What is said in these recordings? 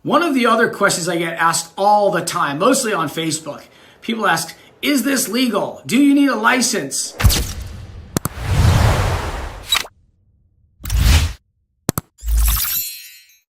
One of the other questions I get asked all the time, mostly on Facebook, people ask, is this legal? Do you need a license?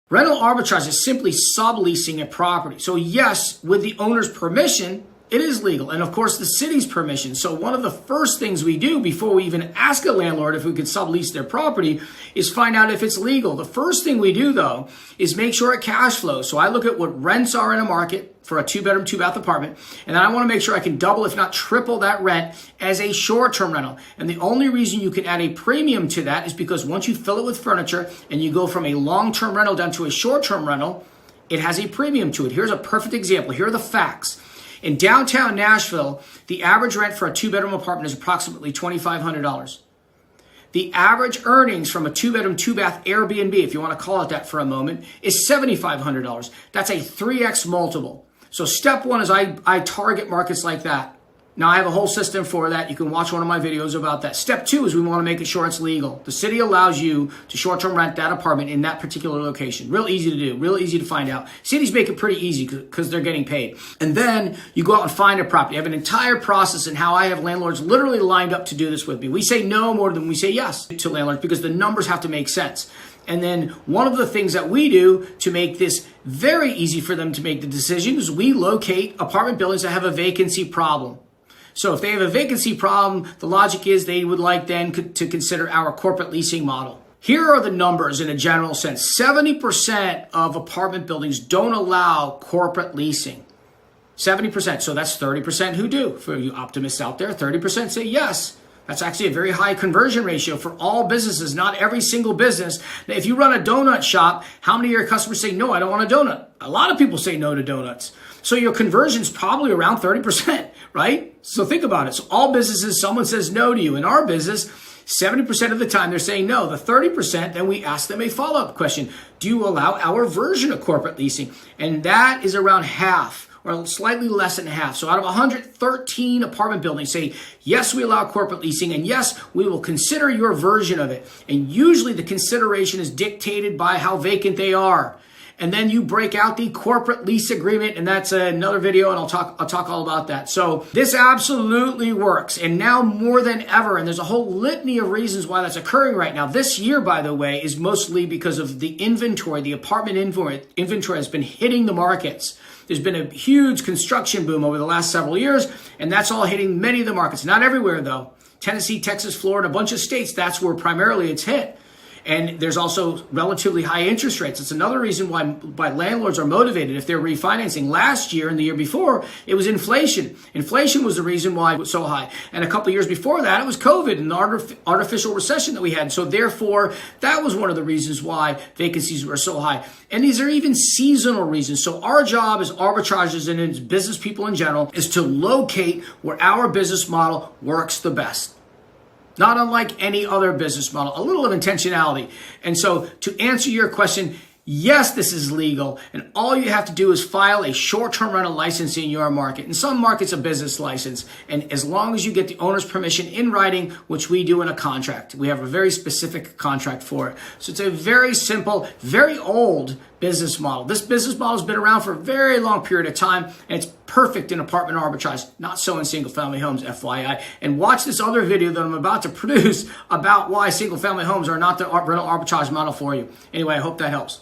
Rental arbitrage is simply subleasing a property. So yes, with the owner's permission, it is legal. And of course, the city's permission. So one of the first things we do before we even ask a landlord if we could sublease their property is find out if it's legal. The first thing we do, though, is make sure it cash flows. So I look at what rents are in a market for a 2-bedroom, 2-bath apartment. And then I want to make sure I can double, if not triple that rent as a short-term rental. And the only reason you can add a premium to that is because once you fill it with furniture and you go from a long-term rental down to a short-term rental, it has a premium to it. Here's a perfect example. Here are the facts. In downtown Nashville, the average rent for a 2-bedroom apartment is approximately $2,500. The average earnings from a 2-bedroom, 2-bath Airbnb, if you want to call it that for a moment, is $7,500. That's a 3x multiple. So step one is I target markets like that. Now, I have a whole system for that. You can watch one of my videos about that. Step two is we want to make sure it's legal. The city allows you to short-term rent that apartment in that particular location. Real easy to do, real easy to find out. Cities make it pretty easy because they're getting paid. And then you go out and find a property. I have an entire process in how I have landlords literally lined up to do this with me. We say no more than we say yes to landlords because the numbers have to make sense. And then one of the things that we do to make this very easy for them to make the decision is we locate apartment buildings that have a vacancy problem. So if they have a vacancy problem, the logic is they would like then to consider our corporate leasing model. Here are the numbers in a general sense. 70% of apartment buildings don't allow corporate leasing. 70%. So that's 30% who do. For you optimists out there, 30% say yes. That's actually a very high conversion ratio for all businesses, not every single business. Now, if you run a donut shop, how many of your customers say, no, I don't want a donut? A lot of people say no to donuts. So your conversion's probably around 30%, right? So think about it. So all businesses, someone says no to you. In our business, 70% of the time they're saying no. The 30%, then we ask them a follow-up question. Do you allow our version of corporate leasing? And that is around half, or slightly less than half. So out of 113 apartment buildings say, yes, we allow corporate leasing, and yes, we will consider your version of it. And usually the consideration is dictated by how vacant they are. And then you break out the corporate lease agreement, and that's another video, and I'll talk all about that. So this absolutely works, and now more than ever, and there's a whole litany of reasons why that's occurring right now. This year, by the way, is mostly because of the inventory. The apartment inventory has been hitting the markets. There's been a huge construction boom over the last several years, and that's all hitting many of the markets. Not everywhere, though. Tennessee, Texas, Florida, a bunch of states, that's where primarily it's hit. And there's also relatively high interest rates. It's another reason why landlords are motivated if they're refinancing. Last year and the year before, it was inflation. Inflation was the reason why it was so high. And a couple of years before that, it was COVID and the artificial recession that we had. So therefore, that was one of the reasons why vacancies were so high. And these are even seasonal reasons. So our job as arbitragers and as business people in general is to locate where our business model works the best. Not unlike any other business model, a little of intentionality. And so to answer your question, yes, this is legal. And all you have to do is file a short-term rental license in your market. In some markets, a business license. And as long as you get the owner's permission in writing, which we do in a contract, we have a very specific contract for it. So it's a very simple, very old business model. This business model has been around for a very long period of time, and it's perfect in apartment arbitrage, not so in single-family homes, FYI. And watch this other video that I'm about to produce about why single-family homes are not the rental arbitrage model for you. Anyway, I hope that helps.